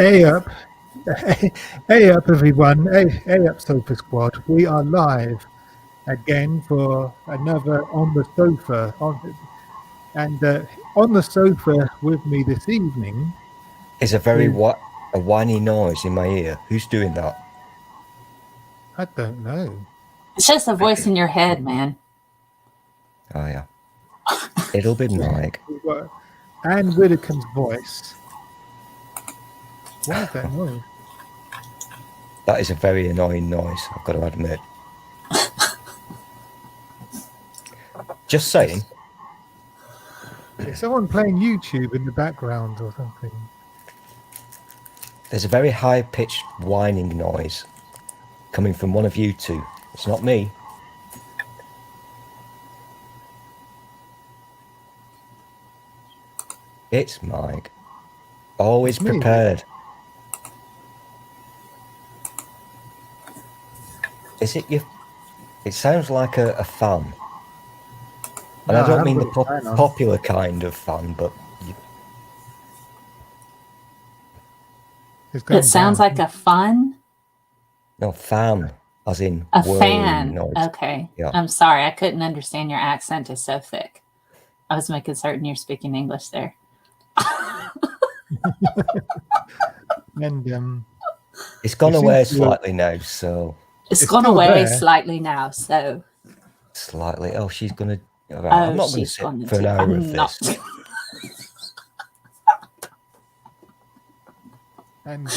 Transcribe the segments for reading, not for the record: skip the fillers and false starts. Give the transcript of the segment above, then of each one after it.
Hey up, hey up, everyone. Hey up, Sofa Squad. We are live again for another on the sofa. On the sofa with me this evening Is a very is a whiny noise in my ear. Who's doing that? I don't know. It's just a voice in your head, man. Oh yeah, it'll be Mike. We've got Anne Widdecombe's voice. What is that noise? That is a very annoying noise, I've got to admit. Just saying. Is someone playing YouTube in the background or something? There's a very high-pitched whining noise coming from one of you two. It's not me. It's Mike. Always It's me. prepared. Is it you? It sounds like a fan. And No, I don't I mean the haven't got it on. popular kind of fan, but It's going It sounds down. like a fun, no, fan, as in a whirring fan. noise. Okay. Yeah. I'm sorry. I couldn't understand your accent is so thick. I was making certain you're speaking English there. And It's gone It seems away to- slightly now, so It's It's gone still away there. slightly now, so slightly. Oh, she's gonna. Right, I'm not going to she's sit gone for an to- hour I'm of not- this. and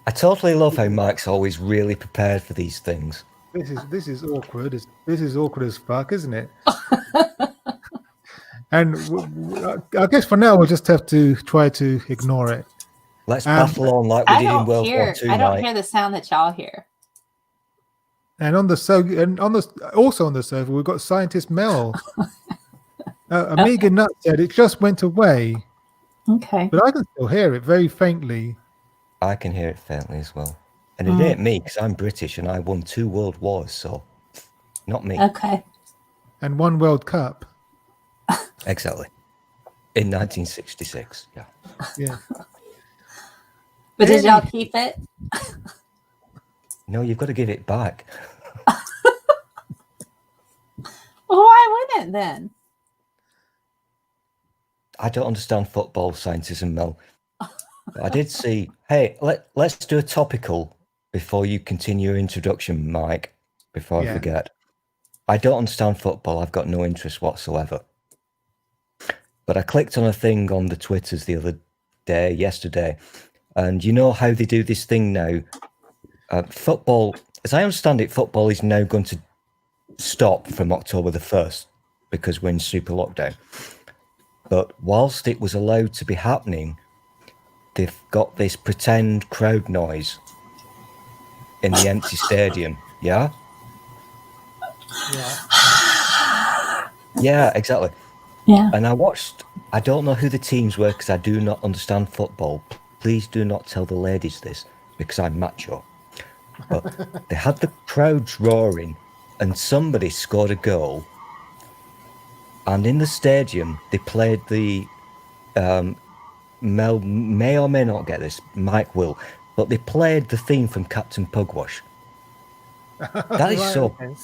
I totally love how Mike's always really prepared for these things. this is awkward. This is awkward as fuck, isn't it? And I guess for now we'll just have to try to ignore it. Let's battle on like we I did in don't World hear. War II, I don't Mike. hear the sound that y'all hear. And also on the server we've got scientist Mel. Amiga Nut said it just went away, Okay. but I can still hear it very faintly. I can hear it faintly as well. And it ain't me, because I'm British and I won 2 world wars, so not me. Okay. And one World Cup. Exactly. In 1966, yeah. Yeah. But did y'all Hey. keep it? No, you've got to give it back. Well, why wouldn't it then? I don't understand football, scientism, Mel. But I did see. Hey, let's do a topical before you continue your introduction, Mike. Before I Yeah. forget, I don't understand football. I've got no interest whatsoever. But I clicked on a thing on the Twitters the other day, yesterday, and you know how they do this thing now. Football, as I understand it, football is now going to stop from October the 1st because we're in super lockdown. But whilst it was allowed to be happening, they've got this pretend crowd noise in the empty stadium. Yeah? Yeah, exactly. Yeah. And I don't know who the teams were because I do not understand football. Please do not tell the ladies this because I'm macho. But they had the crowds roaring and somebody scored a goal. And in the stadium, they played the Mel may or may not get this, Mike will, but they played the theme from Captain Pugwash. That is Right,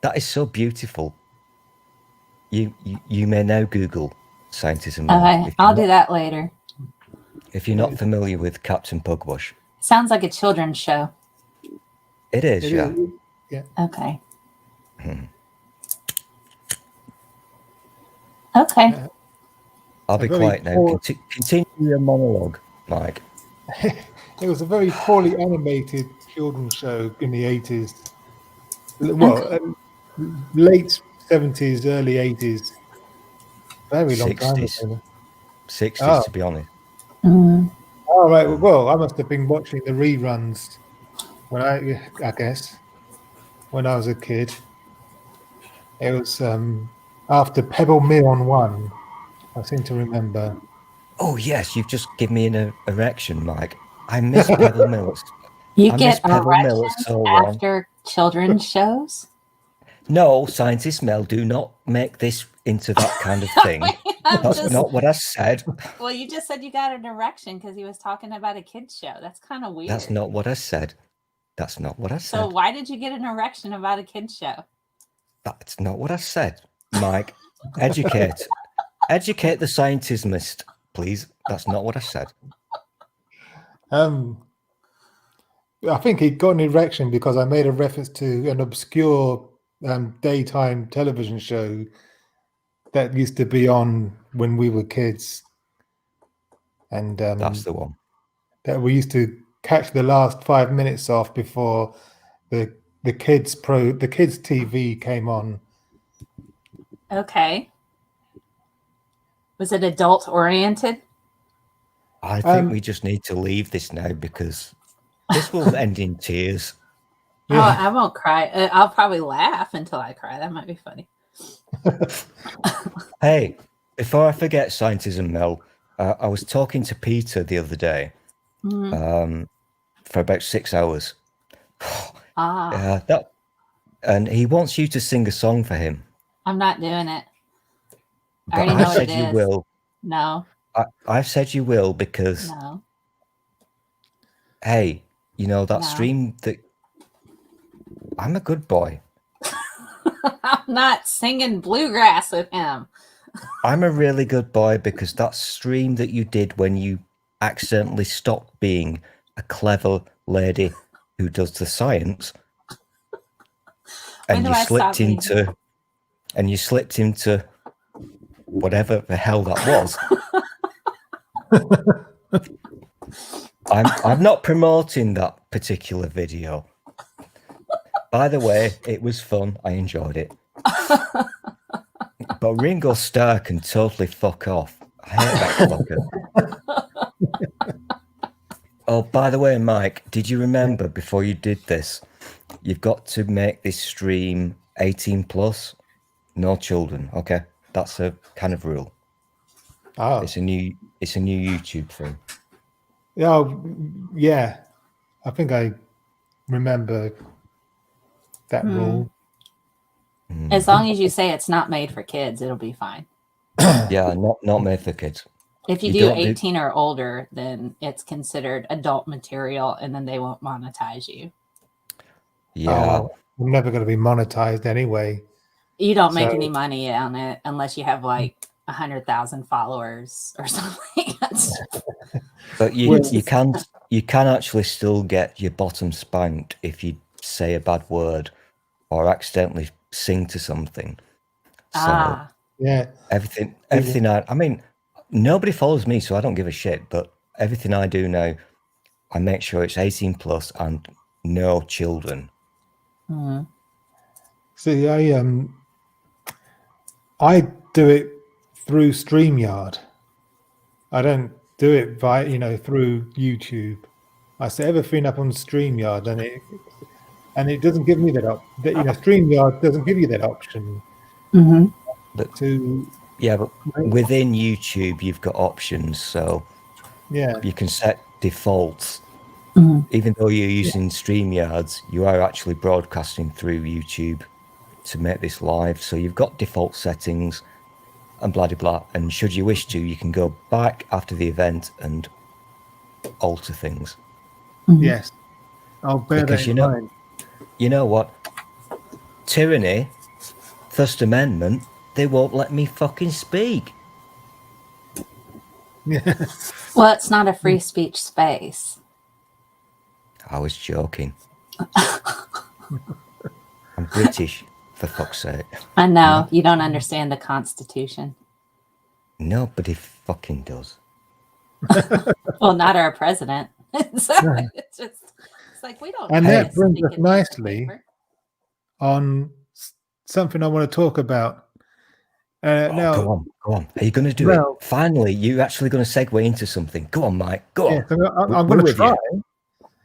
that is so beautiful. You may now Google scientism. Okay. I'll do that later. If you're not familiar with Captain Pugwash. Sounds like a children's show. It is, It yeah. is. Yeah. Okay. Okay. I'll be very quiet now. poor- Continue your monologue, Mike. It was a very poorly animated children's show in the 80s. Well, late 70s, early 80s. Very long time 60s. ago. 60s, Oh. to be honest. All right. Well, I must have been watching the reruns when I guess, when I was a kid. It was after Pebble Mill on 1. I seem to remember. Oh, yes, you've just given me an erection, Mike. I miss Pebble Mills. You I get miss Pebble Mill erections so long. after children's shows? No, scientists, Mel, do not make this into that kind of thing. I'm That's just- not what I said. Well, you just said you got an erection because he was talking about a kid's show. That's kind of weird. That's not what I said. That's not what I said. So why did you get an erection about a kid's show? That's not what I said. Mike, educate the scientismist, please. That's not what I said. I think he got an erection because I made a reference to an obscure daytime television show that used to be on when we were kids, and That's the one. that we used to catch the last 5 minutes off before the kids TV came on. Okay. Was it adult oriented? I think we just need to leave this now because this will end in tears. Oh, I won't cry. I'll probably laugh until I cry. That might be funny. Hey, before I forget, Scientism Mel, I was talking to Peter the other day for about 6 hours. And he wants you to sing a song for him. I'm not doing it. I But already know I what said it you is. will. No, I've said you will because, no. hey, you know, that No. stream that I'm a good boy. I'm not singing bluegrass with him. I'm a really good boy because that stream that you did when you accidentally stopped being a clever lady who does the science When and do you I stop slipped into whatever the hell that was. I'm not promoting that particular video. By the way, it was fun. I enjoyed it. But Ringo Starr can totally fuck off. I hate that fucker. Oh, by the way, Mike, did you remember before you did this, you've got to make this stream 18 plus, no children. Okay, that's a kind of rule. Oh, It's a new YouTube thing. yeah. I think I remember that rule. As long as you say it's not made for kids, it'll be fine. Yeah, not made for kids. If you, You do don't do- 18 or older, then it's considered adult material and then they won't monetize you. Yeah. Oh, I'm never going to be monetized anyway. You don't make So- any money on it unless you have like 100,000 followers or something. But you Well- you can actually still get your bottom spanked if you say a bad word or accidentally sing to something. So Yeah. everything I mean, nobody follows me, so I don't give a shit. But everything I do now, I make sure it's 18 plus and no children. See, I do it through StreamYard. I don't do it through YouTube. I set everything up on StreamYard, and it doesn't give me that StreamYard doesn't give you that option to Yeah, but within YouTube, you've got options, so you can set defaults. Even though you're using StreamYards, you are actually broadcasting through YouTube to make this live. So you've got default settings and blah, blah, blah. And should you wish to, you can go back after the event and alter things. Yes, I'll bear Because that in mind. You know what? Tyranny, First Amendment, they won't let me fucking speak. Yeah. Well, it's not a free speech space. I was joking. I'm British, for fuck's sake. I know you don't understand the Constitution. Nobody fucking does. Well, not our president. So it's like we don't. And know that this brings us stinking nicely newspaper. on something I want to talk about. Now, Go on. Are you going to do Well- it? Finally, you're actually going to segue into something. Go on, Mike. Go on. yes, I'm We're going to with try. you.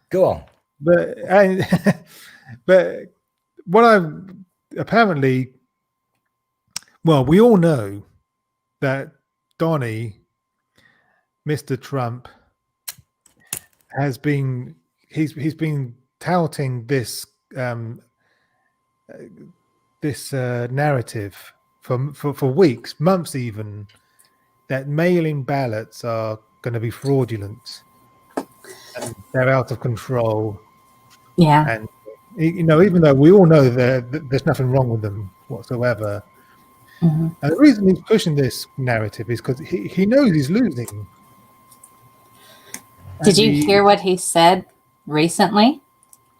Go on. But but what I apparently, well, we all know that Donny, Mr. Trump, has been he's been touting this narrative for weeks, months even, that mail-in ballots are going to be fraudulent and they're out of control. Yeah. And even though we all know that there's nothing wrong with them whatsoever, Mhm. and the reason he's pushing this narrative is because he knows he's losing. Did And you hear what he said recently?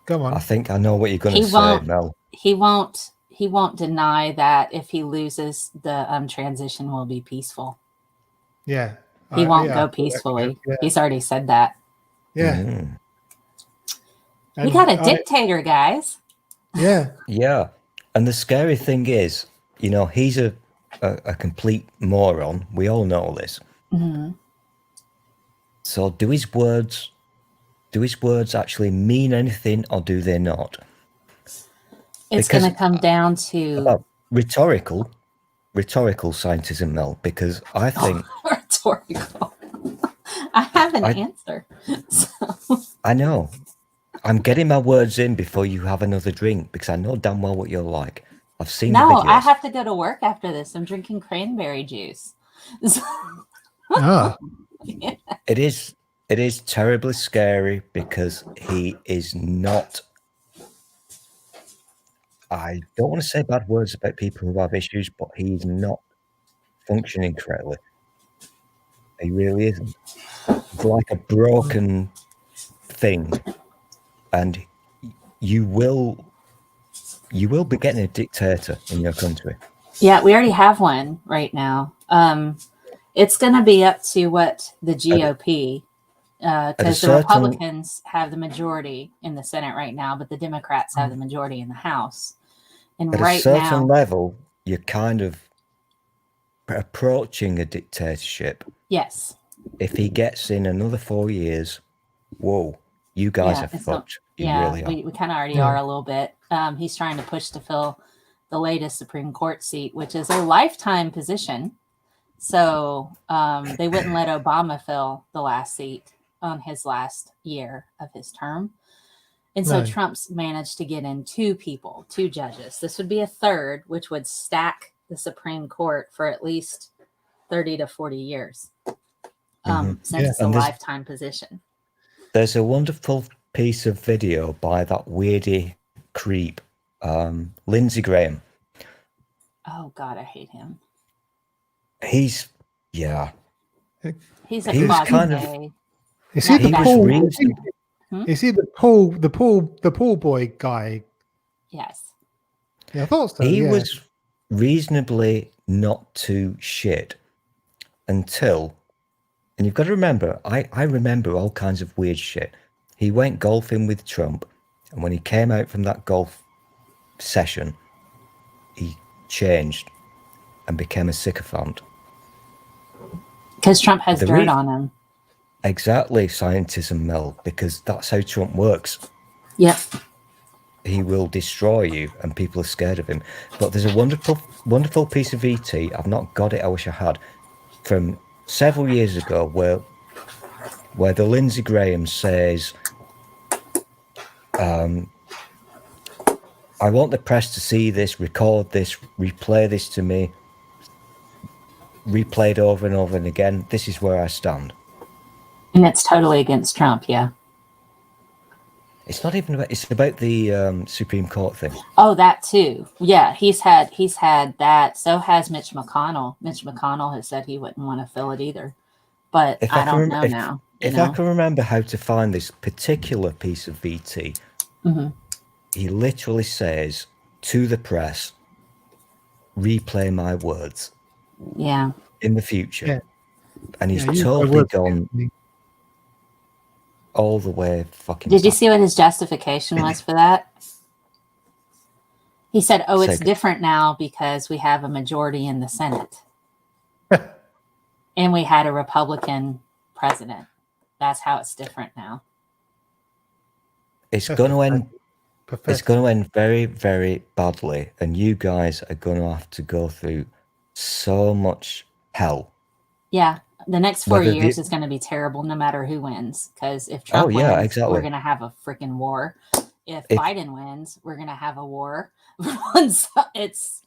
Go on. I think I know what you're going He to say, won't- Mel. He won't deny that if he loses, the transition will be peaceful. Yeah. He won't yeah, go peacefully. Yeah. He's already said that. Yeah. Mm. We And got a dictator, guys. Yeah. Yeah. And the scary thing is, he's a complete moron. We all know this. Mhm. So do his words actually mean anything, or do they not? It's Because- going to come down to Well, rhetorical scientism, Mel, because I think rhetorical. I have an I- answer. So, I know. I'm getting my words in before you have another drink because I know damn well what you're like. I've seen the no, videos. I have to go to work after this. I'm drinking cranberry juice. So, Ah. yeah. It is terribly scary because he is not. I don't want to say bad words about people who have issues, but he's not functioning correctly. He really isn't. It's like a broken thing, and you will be getting a dictator in your country. Yeah, we already have one right now. It's going to be up to what the GOP, because the certain- Republicans have the majority in the Senate right now, but the Democrats have the majority in the House. And At a right certain now, level, you're kind of approaching a dictatorship. yes, If he gets in another 4 years, whoa, you guys Yeah, are it's not- fucked. You yeah, really are. we kind of already Yeah. are a little bit. He's trying to push to fill the latest Supreme Court seat, which is a lifetime position. So they wouldn't let Obama fill the last seat on his last year of his term. And so No. Trump's managed to get in two judges. This would be a third, which would stack the Supreme Court for at least 30 to 40 years, since Yeah. it's a And this- lifetime position. There's a wonderful piece of video by that weirdy creep, Lindsey Graham. Oh, God, I hate him. He's He's a He was closet kind of- gay. Is he Not the the pool? reasonable. Is he the pool boy guy? Yes. Yeah, I thought so. He yeah. was reasonably not too shit until, and you've got to remember, I remember all kinds of weird shit. He went golfing with Trump, and when he came out from that golf session, he changed and became a sycophant. Because Trump has The dirt reason- on him. Exactly, scientism, Mel, because that's how Trump works. Yep. He will destroy you, and people are scared of him. But there's a wonderful piece of ET. I've not got it. I wish I had. From several years ago, where the Lindsey Graham says, "I want the press to see this, record this, replay this to me, replayed over and over and again. This is where I stand." And it's totally against Trump. Yeah. It's not even about. It's about the Supreme Court thing. Oh, that too. Yeah. He's had that. So has Mitch McConnell. Mitch McConnell has said he wouldn't want to fill it either. But If I I can don't rem- know if- now. If I can remember how to find this particular piece of VT, Mhm. he literally says to the press, "Replay my words Yeah. in the future," Yeah. and he's Yeah, you totally words gone against me. all the way fucking. Did you back. see what his justification was for that? He said, "Oh, it's Say- different now because we have a majority in the Senate, and we had a Republican president. That's how it's different now." It's That's going to end. pathetic. It's going to end very, very badly, and you guys are going to have to go through so much hell. Yeah, the next 4 Whether years the- is going to be terrible no matter who wins. Because if Trump yeah, wins, exactly. we're going to have a freaking war. If If- Biden wins, we're going to have a war. So it's,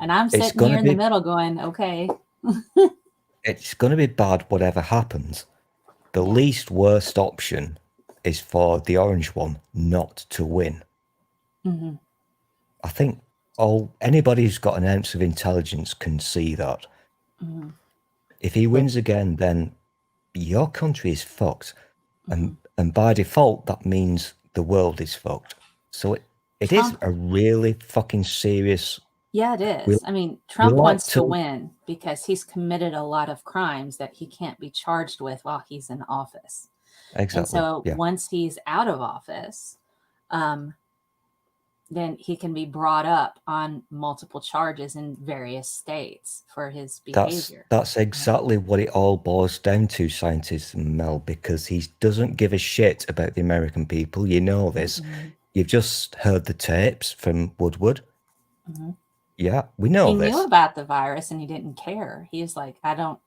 And I'm It's sitting gonna here in the be- middle going, okay. It's going to be bad, whatever happens. The least worst option is for the orange one not to win. Mhm. I think anybody who's got an ounce of intelligence can see that. Mhm. If he wins again, then your country is fucked. And by default, that means the world is fucked. So it is Trump- a really fucking serious. Yeah, it is. We- I mean, Trump like wants to to- win because he's committed a lot of crimes that he can't be charged with while he's in office. Exactly. And so yeah. once he's out of office, then he can be brought up on multiple charges in various states for his behavior. That's exactly what it all boils down to, scientist Mel, because he doesn't give a shit about the American people. You know this. Mhm. You've just heard the tapes from Woodward. Mhm. Yeah, we know He this. knew about the virus and he didn't care. He was like, I don't,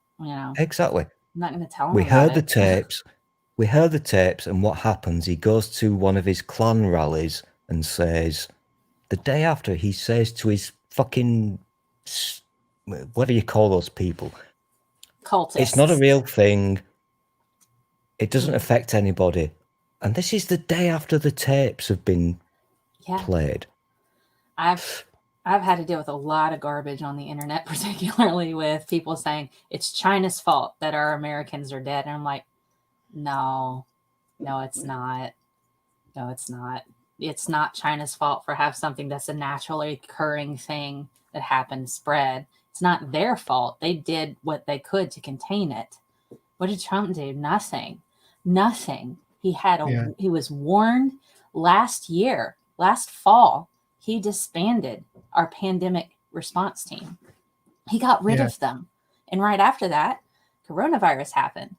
Exactly. I'm not going to tell him We about heard the it. tapes. We heard the tapes, and what happens? He goes to one of his clan rallies and says, the day after, he says to his fucking, whatever you call those people, Cultists. it's not a real thing. It doesn't Mhm. affect anybody. And this is the day after the tapes have been Yeah. played. I've had to deal with a lot of garbage on the internet, particularly with people saying it's China's fault that our Americans are dead. And I'm like, no, it's not. No, it's not. It's not China's fault for have something that's a naturally occurring thing that happened spread. It's not their fault. They did what they could to contain it. What did Trump do? Nothing. He was warned last fall. He disbanded our pandemic response team. He got rid of them. And right after that, coronavirus happened.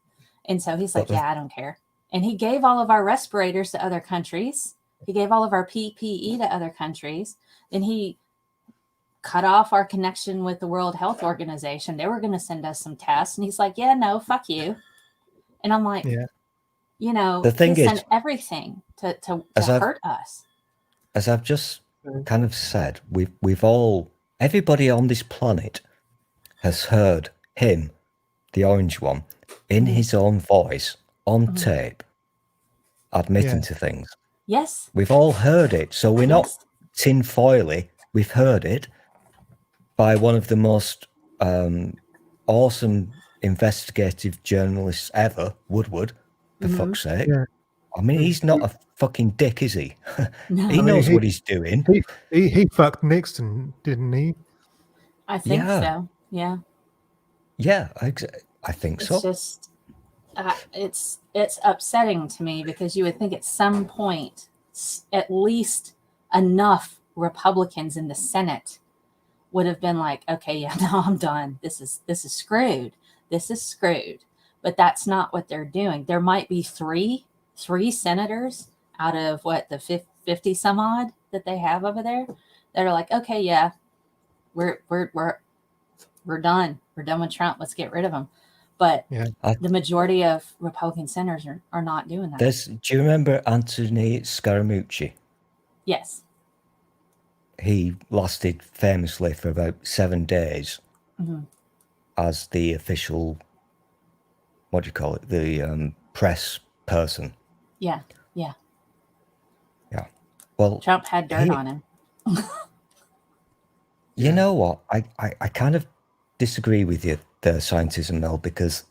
And so he's like, I don't care. And he gave all of our respirators to other countries. He gave all of our PPE to other countries. Then he cut off our connection with the World Health Organization. They were going to send us some tests. And he's like, yeah, no, fuck you. And I'm like, the thing he is, sent everything to hurt us. As I've just kind of said, we've all, everybody on this planet has heard him, the orange one, in his own voice, on tape, admitting to things. Yes. We've all heard it. So we're not tinfoily. We've heard it by one of the most awesome investigative journalists ever, Woodward, for fuck's sake. Yeah. I mean, he's not a fucking dick, is he? No. He knows what he's doing. He fucked Nixon, didn't he? I think so. Yeah. Yeah, I think so. It's just, it's upsetting to me because you would think at some point, at least enough Republicans in the Senate would have been like, okay, yeah, no, I'm done. This is screwed. This is screwed. But that's not what they're doing. There might be three senators out of the 50 some odd that they have over there that are like, okay, yeah, we're done. We're done with Trump. Let's get rid of him. But the majority of Republican senators are not doing that. Do you remember Anthony Scaramucci? Yes. He lasted famously for about 7 days as the official, what do you call it, the press person. Yeah. Well, Trump had dirt on him. You know what? I kind of disagree with you there, Scientism Mel, because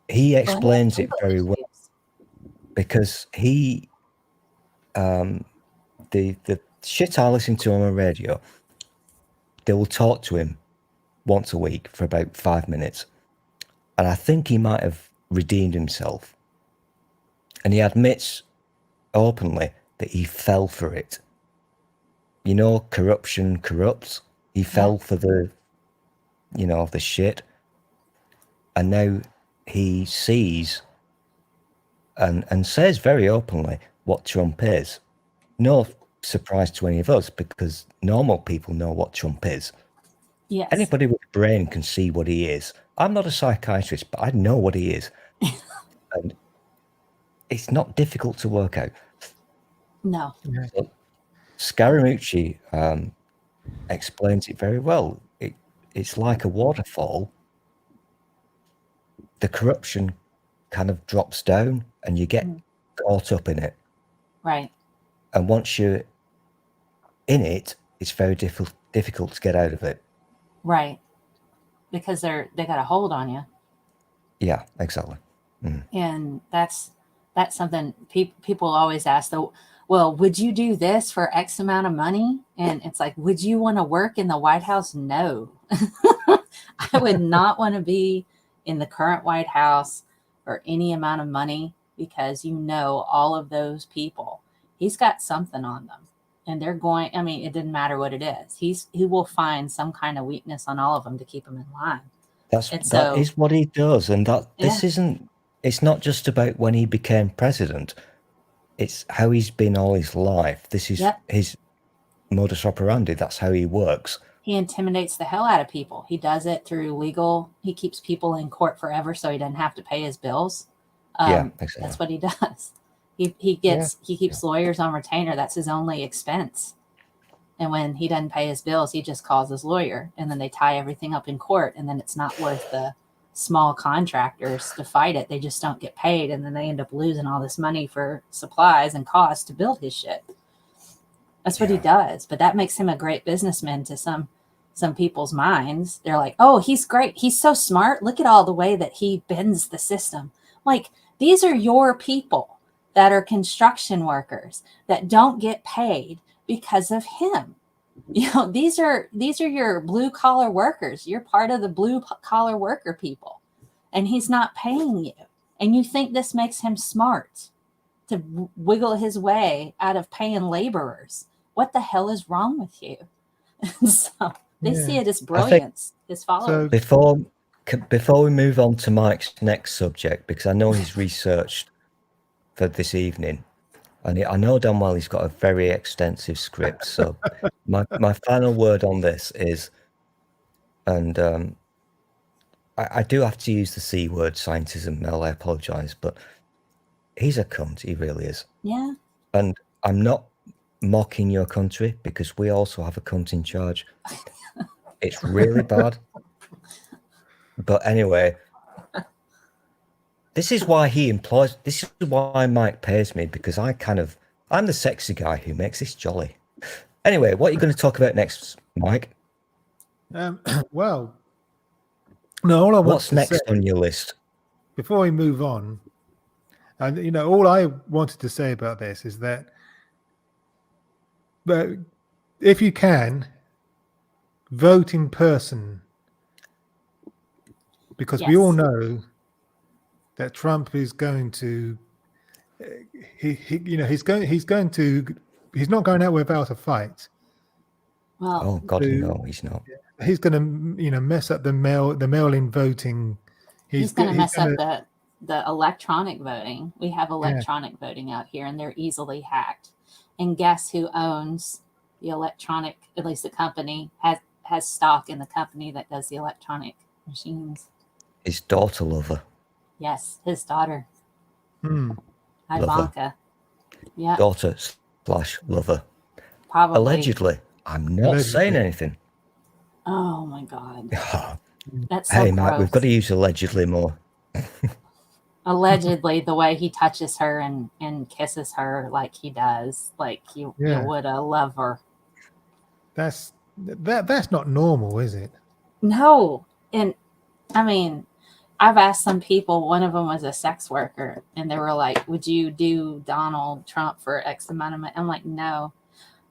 he explains it very well. Because he, the shit I listen to on the radio, they will talk to him once a week for about 5 minutes. And I think he might have redeemed himself. And he admits openly that he fell for it. You know, corruption corrupts. He fell for the shit. And now he sees and says very openly what Trump is. No surprise to any of us, because normal people know what Trump is. Yes. Anybody with a brain can see what he is. I'm not a psychiatrist, but I know what he is. And it's not difficult to work out. No. So Scaramucci explains it very well. It's like a waterfall. The corruption kind of drops down and you get caught up in it. Right. And once you're in it, it's very difficult to get out of it. Right. Because they got a hold on you. Yeah, exactly. And that's something people always ask, though. Well, would you do this for X amount of money? And it's like, would you want to work in the White House? No. I would not want to be in the current White House for any amount of money, because all of those people, he's got something on them. And they're going, I mean, it didn't matter what it is. He will find some kind of weakness on all of them to keep them in line. That is what he does. And it's not just about when he became president. It's how he's been all his life. This is his modus operandi. That's how he works. He intimidates the hell out of people. He does it through legal. He keeps people in court forever so he doesn't have to pay his bills. Exactly. That's what he does. He keeps lawyers on retainer. That's his only expense. And when he doesn't pay his bills, he just calls his lawyer, and then they tie everything up in court, and then it's not worth the small contractors to fight it. They just don't get paid, and then they end up losing all this money for supplies and costs to build his shit. That's what he does. But that makes him a great businessman to some people's minds. They're like, oh, he's great. He's so smart. Look at all the way that he bends the system. Like, these are your people that are construction workers that don't get paid because of him. These are your blue collar workers. You're part of the blue collar worker people, and he's not paying you. And you think this makes him smart to wiggle his way out of paying laborers? What the hell is wrong with you? So they see it as brilliance. His followers. Before we move on to Mike's next subject, because I know he's researched for this evening, and I know damn well he's got a very extensive script. So my final word on this is, and I do have to use the C word, scientism, Mel, I apologise, but he's a cunt, he really is. Yeah. And I'm not mocking your country, because we also have a cunt in charge. It's really bad. But anyway, this is why Mike pays me, because I'm the sexy guy who makes this jolly. Anyway, what are you going to talk about next, Mike? Well, no, all I want What's to next say, on your list? before we move on, and all I wanted to say about this is that, but if you can, vote in person, because we all know that Trump is going to, he's not going out without a fight. Well, Oh God, no, he's not. He's going to, mess up the mail-in voting. He's going to mess up the electronic voting. We have electronic voting out here, and they're easily hacked. And guess who owns the electronic? At least the company has stock in the company that does the electronic machines. His daughter lover. Yes, his daughter. Hmm. Ivanka. Yeah. Daughter / lover. Probably. Allegedly. I'm not saying anything. Oh my God. That's so hey, Mike, gross. we've got to use allegedly more. Allegedly, the way he touches her and kisses her like he does, like you would a lover. That's not normal, is it? No. And I mean, I've asked some people, one of them was a sex worker, and they were like, would you do Donald Trump for X amount of money? I'm like, no.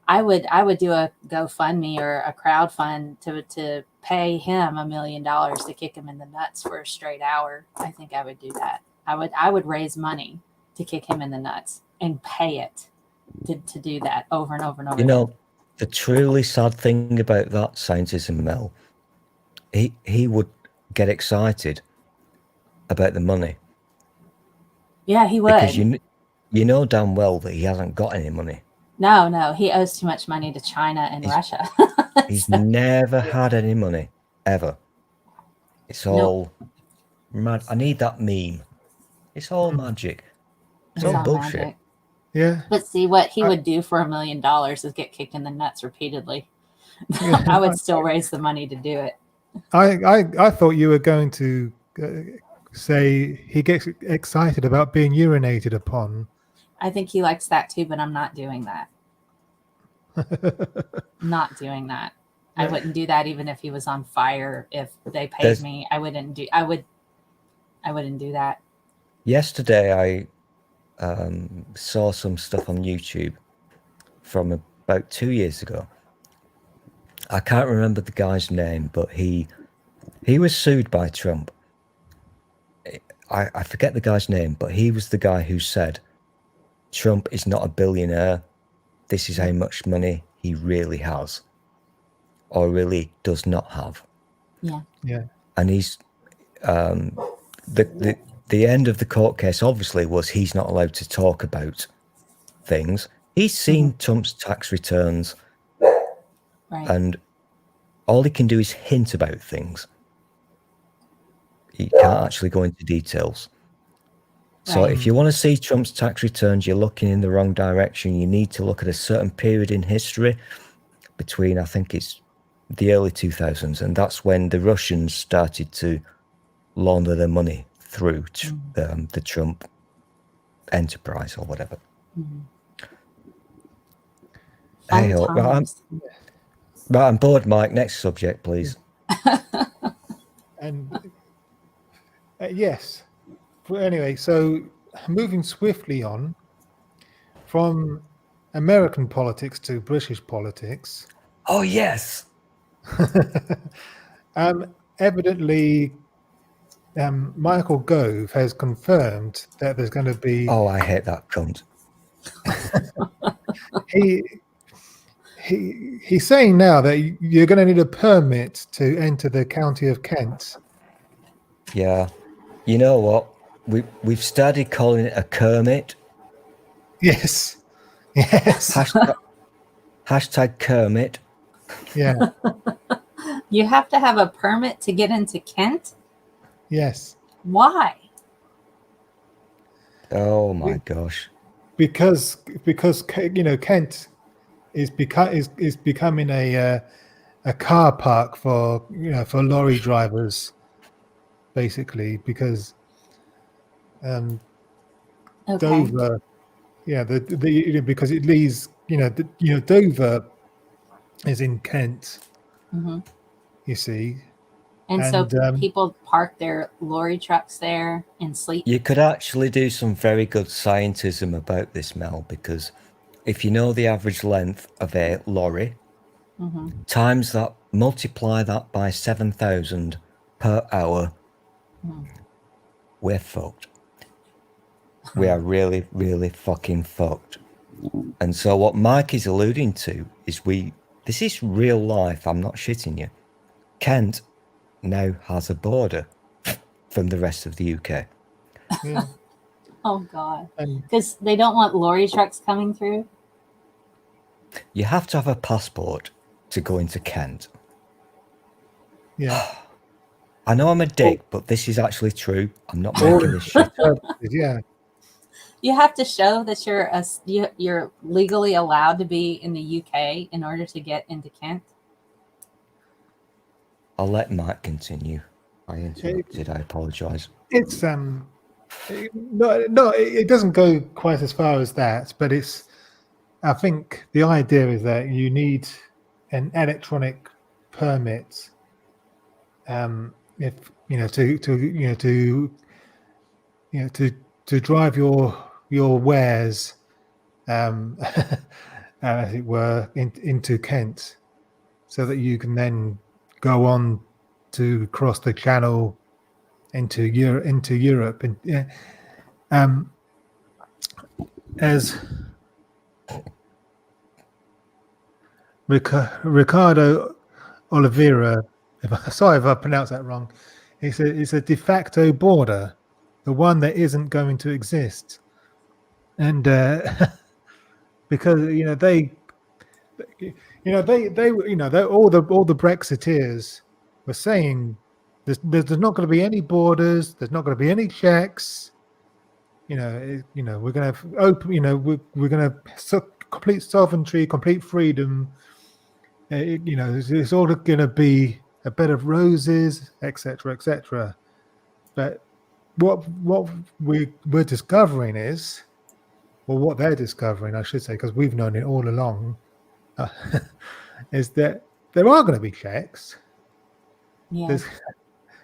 I would do a GoFundMe or a crowdfund to pay him $1 million to kick him in the nuts for a straight hour. I think I would do that. I would raise money to kick him in the nuts and pay it to do that over and over and over. The truly sad thing about that, scientism, Mel, he would get excited about the money. Yeah, he would. Because you know damn well that he hasn't got any money. No, he owes too much money to China and Russia. He's never had any money, ever. It's all mad. I need that meme. It's all magic. It's all bullshit. Magic. Yeah. But see, what he would do for $1 million is get kicked in the nuts repeatedly. Yeah. I would still raise the money to do it. I thought you were going to say he gets excited about being urinated upon. I think he likes that too, but I'm not doing that. Not doing that. I Yeah. wouldn't do that even if he was on fire. If they paid There's- me, I wouldn't do. I wouldn't do that. Yesterday, I saw some stuff on YouTube from about 2 years ago. I can't remember the guy's name, but he was sued by Trump. I forget the guy's name, but he was the guy who said Trump is not a billionaire. This is how much money he really has, or really does not have. Yeah. Yeah. And he's the end of the court case obviously was he's not allowed to talk about things. He's seen Trump's tax returns, Right. and all he can do is hint about things. He can't actually go into details. So Right. if you want to see Trump's tax returns, you're looking in the wrong direction. You need to look at a certain period in history between, I think it's the early 2000s, and that's when the Russians started to launder their money through the Trump enterprise or whatever. Mhm. Hey, Fun right, times. I'm bored, Mike. Next subject, please. And yes. Well, anyway, so moving swiftly on from American politics to British politics. Oh, yes. Evidently, Michael Gove has confirmed that there's going to be. Oh, I hate that cunt. He's saying now that you're going to need a permit to enter the county of Kent. Yeah. You know what? We've started calling it a Kermit. Yes. Yes. Hashtag Kermit. Yeah. You have to have a permit to get into Kent? Yes. Why? Oh my gosh. Because Kent is becoming a car park for for lorry drivers, basically, because Okay. Dover, because it leaves Dover is in Kent, Mhm. you see. And so And, people park their lorry trucks there and sleep. You could actually do some very good scientism about this, Mel, because if you know the average length of a lorry, Mhm. times that, multiply that by 7,000 per hour, we're fucked. We are really, really fucking fucked. And so what Mike is alluding to is this is real life, I'm not shitting you. Kent now has a border from the rest of the UK. yeah, Oh God. and Because they don't want lorry trucks coming through. You have to have a passport to go into Kent. yeah, I know I'm a dick, but this is actually true. I'm not making this shit up. yeah, You have to show that you're legally allowed to be in the UK in order to get into Kent. I'll let Mike continue. I interrupted. I apologise. it's it doesn't go quite as far as that, but I think the idea is that you need an electronic permit, if to drive your wares, as it were, into Kent, so that you can then go on to cross the channel into Europe, and as Ricardo Oliveira, sorry if I pronounced that wrong, it's a de facto border, the one that isn't going to exist, and because they all the Brexiteers were saying there's not going to be any borders, there's not going to be any checks. We're going to open. We're going to complete sovereignty, complete freedom, It's all going to be a bed of roses, etc., etc. But what we're discovering is, well, what they're discovering, I should say, because we've known it all along, is that there are going to be checks. Yeah.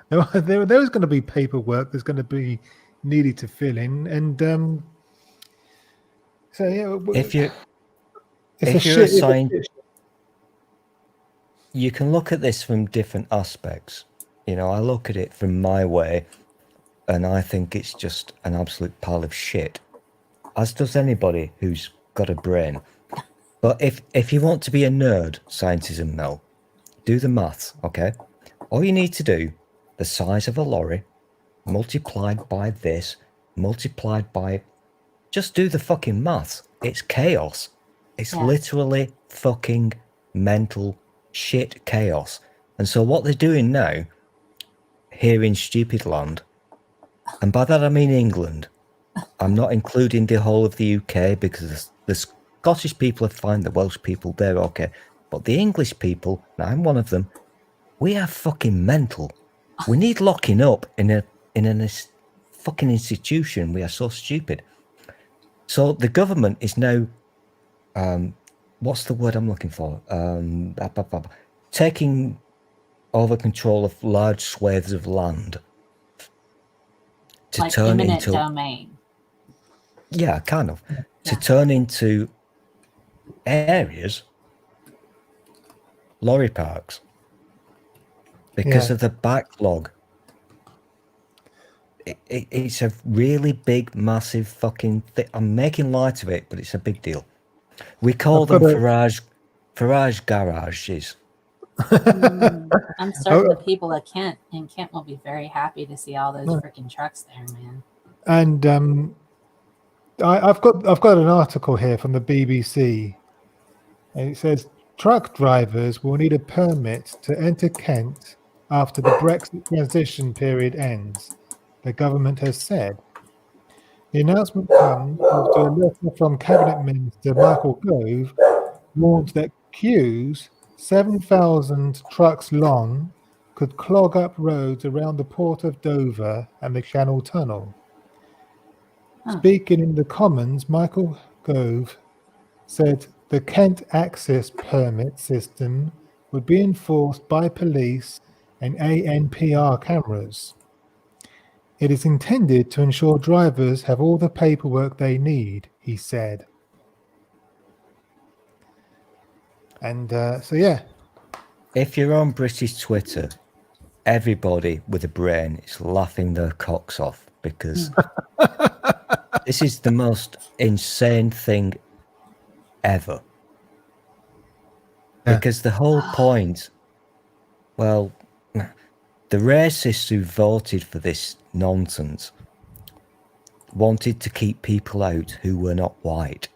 There's going to be paperwork. There's going to be needed to fill in, and so yeah. If you're It's a scientist, you can look at this from different aspects. I look at it from my way, and I think it's just an absolute pile of shit, as does anybody who's got a brain. But if you want to be a nerd, scientism, Mel, do the maths, okay? All you need to do, the size of a lorry, multiplied by this, multiplied by... Just do the fucking maths. It's chaos. It's literally fucking mental shit chaos. And so what they're doing now, here in Stupid Land, and by that I mean England, I'm not including the whole of the UK, because the Scottish people are fine, the Welsh people, they're okay. But the English people, and I'm one of them, we are fucking mental. We need locking up in a fucking institution. We are so stupid. So the government is now, what's the word I'm looking for? Taking over control of large swathes of land to like turn eminent into domain. Yeah, kind of. To turn into areas, lorry parks, because of the backlog. It's a really big, massive fucking thing. I'm making light of it, but it's a big deal. We call them Farage garages. I'm certain the people at Kent will be very happy to see all those freaking trucks there, man. And I've got an article here from the BBC, and it says truck drivers will need a permit to enter Kent after the Brexit transition period ends, the government has said. The announcement comes after a letter from Cabinet Minister Michael Gove warned that queues 7,000 trucks long could clog up roads around the port of Dover and the Channel Tunnel. Speaking in the Commons, Michael Gove said the Kent access permit system would be enforced by police and ANPR cameras. It is intended to ensure drivers have all the paperwork they need, he said. And so, yeah. If you're on British Twitter, everybody with a brain is laughing their cocks off, because this is the most insane thing ever. Because the whole point, well, the racists who voted for this nonsense wanted to keep people out who were not white.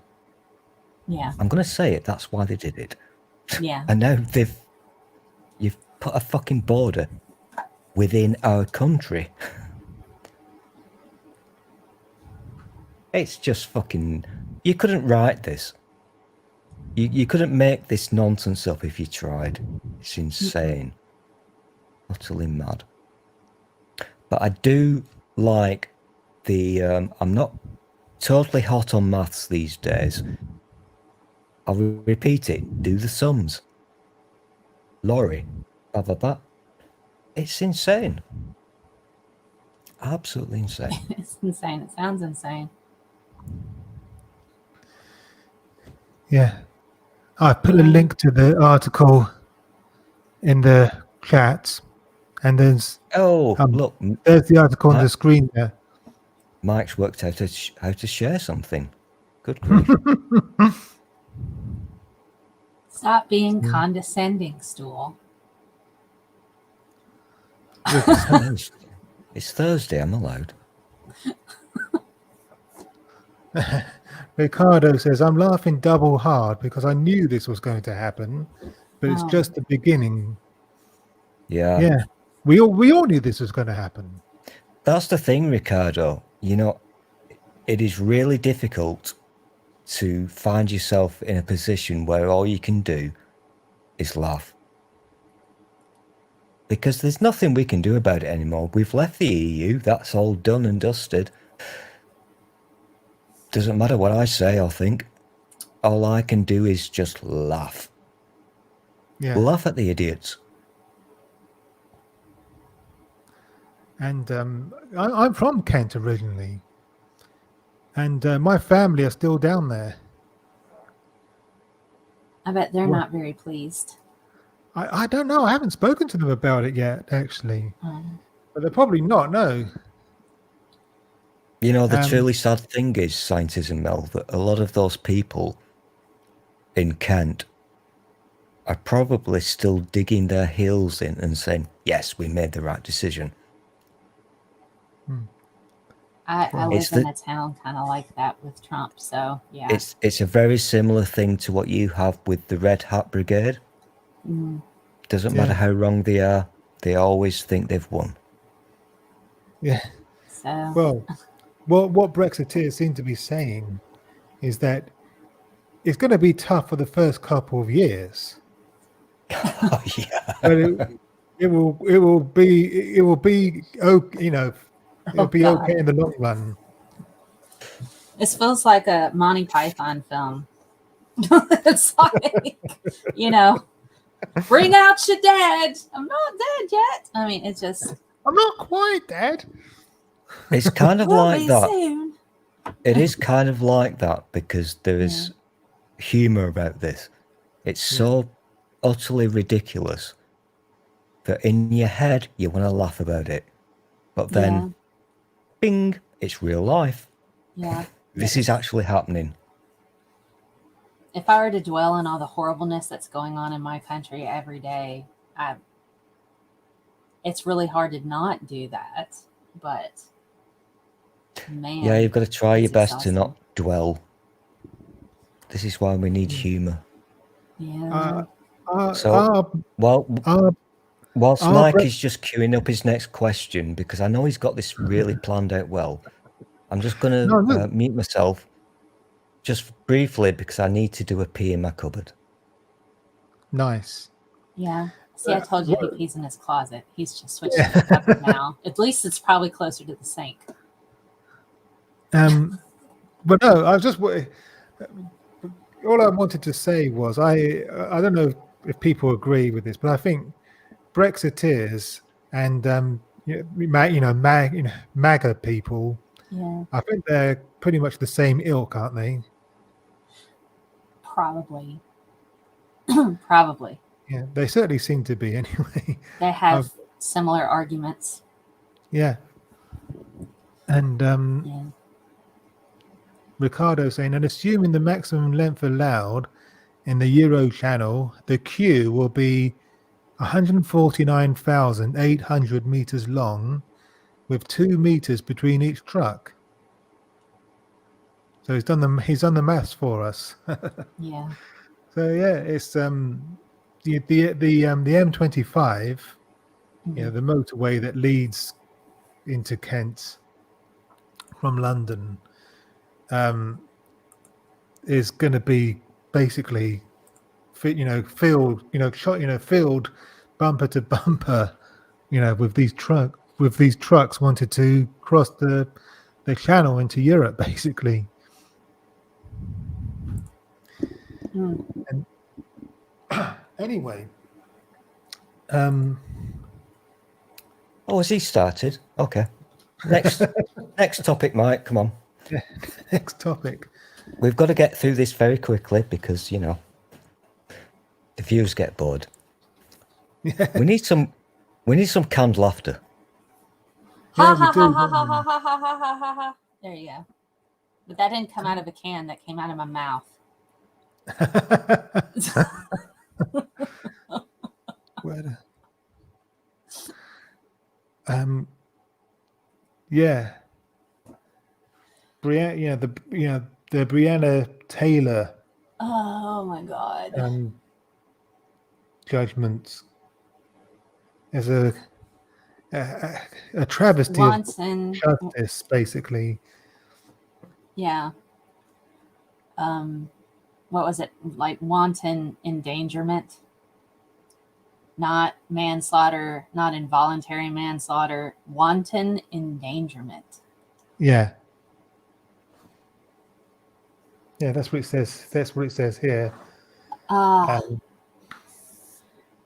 Yeah. I'm going to say it, that's why they did it. Yeah. And now you've put a fucking border within our country. It's just fucking... You couldn't write this. You couldn't make this nonsense up if you tried. It's insane. Utterly mad. But I do like the... I'm not totally hot on maths these days. I'll repeat it. Do the sums. Lorry. Blah, blah, blah. It's insane. Absolutely insane. It's insane. It sounds insane. Yeah. I put a link to the article in the chat, and there's look, there's the article on the screen there. Mike's worked out how to share something. Good grief. Stop being condescending, Stool. It's Thursday, I'm allowed. Ricardo says, I'm laughing double hard because I knew this was going to happen, but it's just the beginning. Yeah. Yeah. We all knew this was going to happen. That's the thing, Ricardo. You know, it is really difficult to find yourself in a position where all you can do is laugh. Because there's nothing we can do about it anymore. We've left the EU. That's all done and dusted. Doesn't matter what I say or think. All I can do is just laugh. Yeah. Laugh at the idiots. And I'm from Kent originally. And my family are still down there. I bet they're Well- not very pleased. I don't know. I haven't spoken to them about it yet, actually. Um, But they're probably not, no. You know, the Um, truly sad thing is, Scientism Mel, that a lot of those people in Kent are probably still digging their heels in and saying, yes, we made the right decision. I It's live in the- a town kind of like that with Trump, so yeah. It's a very similar thing to what you have with the Red Hat Brigade. Mm, Doesn't Yeah. matter how wrong they are, they always think they've won. Yeah. so Well, what Brexiteers seem to be saying is that it's going to be tough for the first couple of years, Oh, yeah. but it will be it'll be God. okay in the long run. This feels like a Monty Python film. It's like, bring out your dad. I'm not dead yet. I mean, it's just I'm not quite dead. It's kind of we'll like be that. soon. It is kind of like that because there is humour about this. It's so utterly ridiculous that in your head you want to laugh about it. But then, bing, it's real life. Yeah. This is actually happening. If I were to dwell on all the horribleness that's going on in my country every day, it's really hard to not do that. But man, Yeah, you've got to try your it's best to exhausting. not dwell. This is why we need humour. Yeah. So- Well, whilst our Mike Bre- is just queuing up his next question, because I know he's got this really planned out well, I'm just going No, to no. mute myself just briefly because I need to do a pee in my cupboard. Nice. Yeah. See, I told you he what- pees in his closet. He's just switching to the cupboard now. At least it's probably closer to the sink. But no, I was just all I wanted to say was I don't know if people agree with this, but I think Brexiteers and MAGA people, Yeah, I think they're pretty much the same ilk, aren't they? probably. Probably. Yeah, they certainly seem to be anyway. They have similar arguments. Yeah. And Yeah. Ricardo saying, and assuming the maximum length allowed in the Euro channel, the queue will be 149,800 meters long with 2 meters between each truck. So he's done the maths for us. Yeah. So yeah, it's the M25, the motorway that leads into Kent from London, is going to be basically filled bumper to bumper, with these trucks wanted to cross the channel into Europe, basically. Mm. And anyway, Oh, has he started? Okay. Next topic, Mike. Come on. next topic. We've got to get through this very quickly because, the viewers get bored. Yeah. We need some canned laughter. Ha Yeah, we ha do, ha ha don't ha we? ha ha ha ha ha ha. There you go. But that didn't come out of a can. That came out of my mouth. Where the- yeah. The Breonna Taylor Oh my god. judgment is a travesty Wanton. of justice, basically. Yeah. What was it? Like wanton endangerment not manslaughter, not involuntary manslaughter, wanton endangerment. Yeah. Yeah, that's what it says. That's what it says here. Um,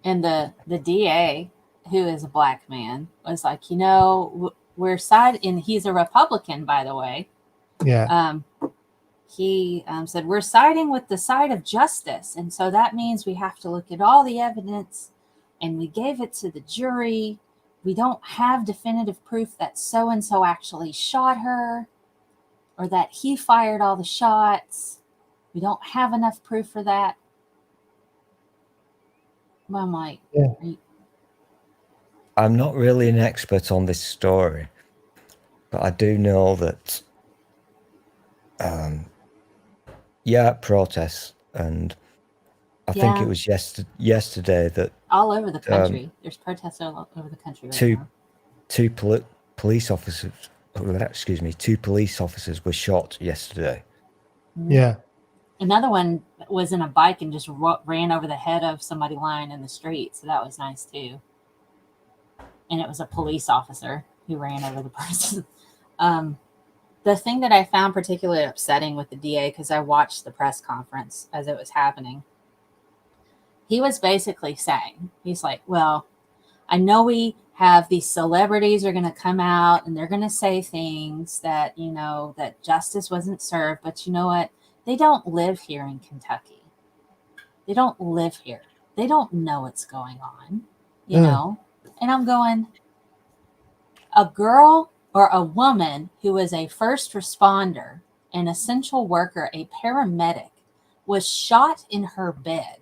And the DA, who is a black man, was like, you know, we're siding. He's a Republican, by the way. yeah. He said, we're siding with the side of justice. And so that means we have to look at all the evidence, and we gave it to the jury. We don't have definitive proof that so-and-so actually shot her or that he fired all the shots. We don't have enough proof for that. Well, I'm like, Yeah. I'm not really an expert on this story, but I do know that, protests, and I think Yeah. it was yesterday that all over the country. There's protests all over the country right now. two police officers were shot yesterday. Yeah. Another one was in a bike and just ran over the head of somebody lying in the street. So that was nice too. And it was a police officer who ran over the person. The thing that I found particularly upsetting with the DA, because I watched the press conference as it was happening, he was basically saying, he's like, well, I know we have these celebrities are going to come out and they're going to say things that, you know, that justice wasn't served. But you know what? They don't live here in Kentucky. They don't live here. They don't know what's going on, you know? And I'm going, a girl or a woman who was a first responder, an essential worker, a paramedic, was shot in her bed.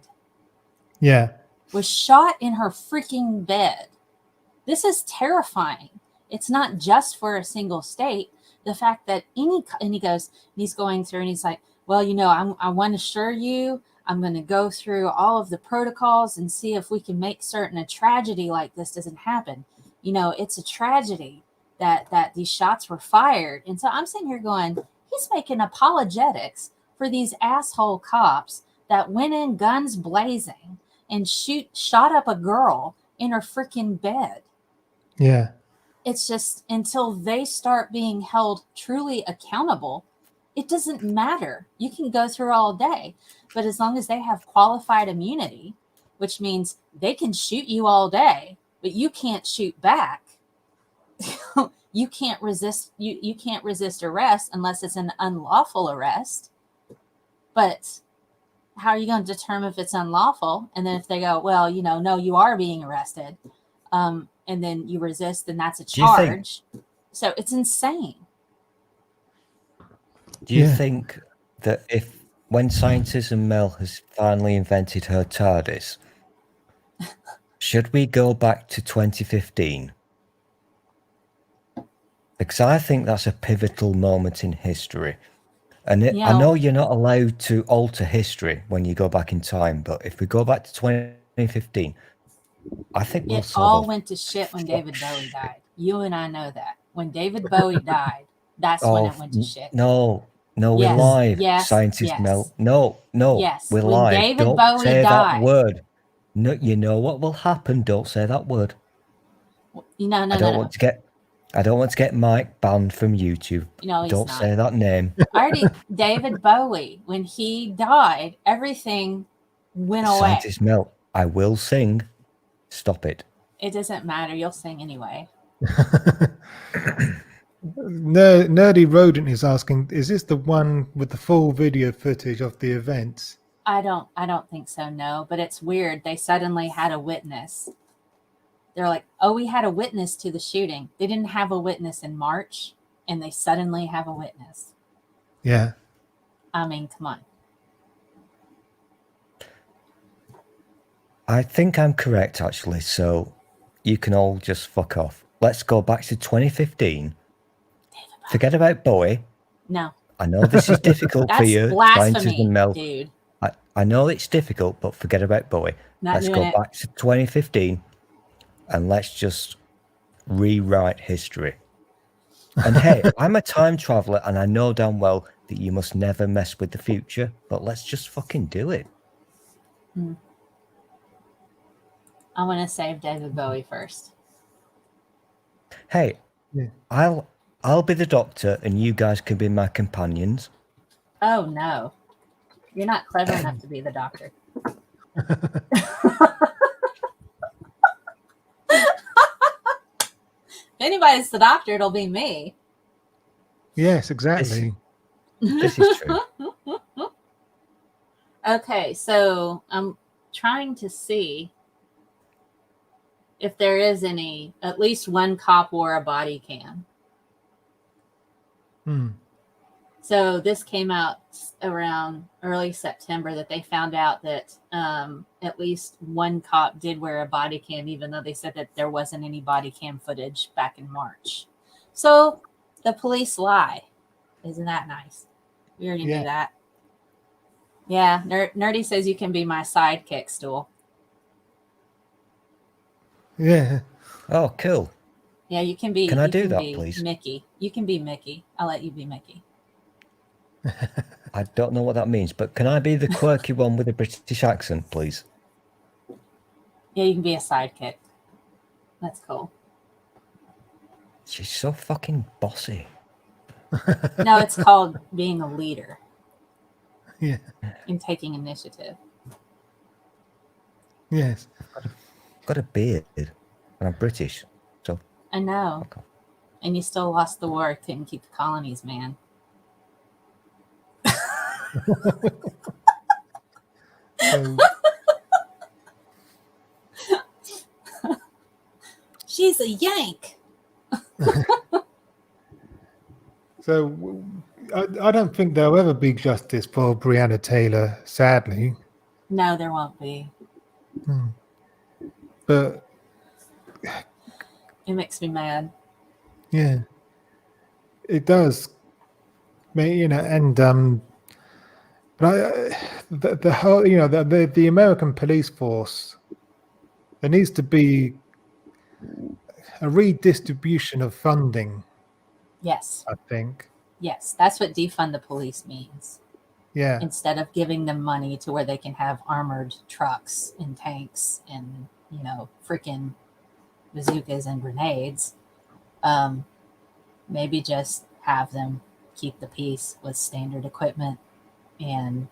Yeah. Was shot in her freaking bed. This is terrifying. It's not just for a single state. The fact that he's going through and he's like, well, you know, I want to assure you, I'm going to go through all of the protocols and see if we can make certain a tragedy like this doesn't happen. You know, it's a tragedy that these shots were fired. And so I'm sitting here going, he's making apologetics for these asshole cops that went in guns blazing and shot up a girl in her freaking bed. Yeah. It's just until they start being held truly accountable, it doesn't matter. You can go through all day, but as long as they have qualified immunity, which means they can shoot you all day, but you can't shoot back. You can't resist. You can't resist arrest unless it's an unlawful arrest. But how are you going to determine if it's unlawful? And then if they go, well, you know, no, you are being arrested, and then you resist, then that's a charge. So it's insane. Do you think that when Scientism Mel has finally invented her TARDIS, should we go back to 2015? Because I think that's a pivotal moment in history. And I know you're not allowed to alter history when you go back in time, but if we go back to 2015, I think we'll it all went to shit when David Bowie died. You and I know that. When David Bowie died, that's when it went to shit. No, we're live. Scientist Mel. No, we're when live. David Don't Bowie say died, that word. No, you know what will happen. Don't say that word. No. I don't want to get Mike banned from YouTube. No, he's don't not. say that name. David Bowie, when he died, everything went away. Scientist Mel, I will sing. Stop it. It doesn't matter. You'll sing anyway. Nerdy Rodent is asking, is this the one with the full video footage of the events? I don't think so, no. But it's weird. They suddenly had a witness. They're like, oh, we had a witness to the shooting. They didn't have a witness in March, and they suddenly have a witness. Yeah. I mean, come on. I think I'm correct, actually. So you can all just fuck off. Let's go back to 2015. Forget about Bowie. No. I know this is difficult for you. That's blasphemy, dude. I know it's difficult, but forget about Bowie. Let's go back to 2015 and let's just rewrite history. And hey, I'm a time traveler and I know damn well that you must never mess with the future, but let's just fucking do it. I want to save David Bowie first. Hey, Yeah. I'll be the doctor, and you guys can be my companions. Oh no, you're not clever enough to be the doctor. If anybody's the doctor, it'll be me. Yes, exactly. This is true. Okay, so I'm trying to see if there is at least one cop wore a body cam. Hmm. So this came out around early September that they found out that at least one cop did wear a body cam, even though they said that there wasn't any body cam footage back in March. So the police lie. Isn't that nice? We already knew that. Yeah, Nerdy says you can be my sidekick, Stool. Yeah. Oh, cool. Yeah, you can be. Can I do that, be please? Mickey. You can be Mickey. I'll let you be Mickey. I don't know what that means, but can I be the quirky one with a British accent, please? Yeah, you can be a sidekick. That's cool. She's so fucking bossy. No, it's called being a leader. Yeah. And taking initiative. Yes. I've got a beard, and I'm British, so. I know. Okay. And you still lost the war. Couldn't keep the colonies, man. She's a Yank. So I don't think there'll ever be justice for Breonna Taylor, sadly. No, there won't be. But it makes me mad. Yeah, it does. And but the whole, the American police force, there needs to be a redistribution of funding. Yes. I think. Yes, that's what defund the police means. Yeah. Instead of giving them money to where they can have armored trucks and tanks and, freaking bazookas and grenades, maybe just have them keep the peace with standard equipment and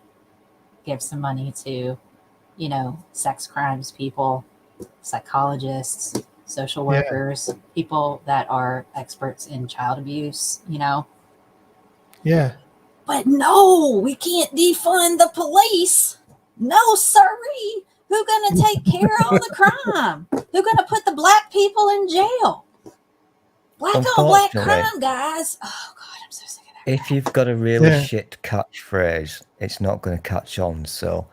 give some money to, sex crimes people, psychologists, social workers, people that are experts in child abuse, Yeah. But no, we can't defund the police. No, sirree. Who's going to take care of all the crime? Who's going to put the black people in jail? Black on black crime, guys. Oh, God, I'm so sick of that. If you've got a really shit catchphrase, it's not going to catch on. So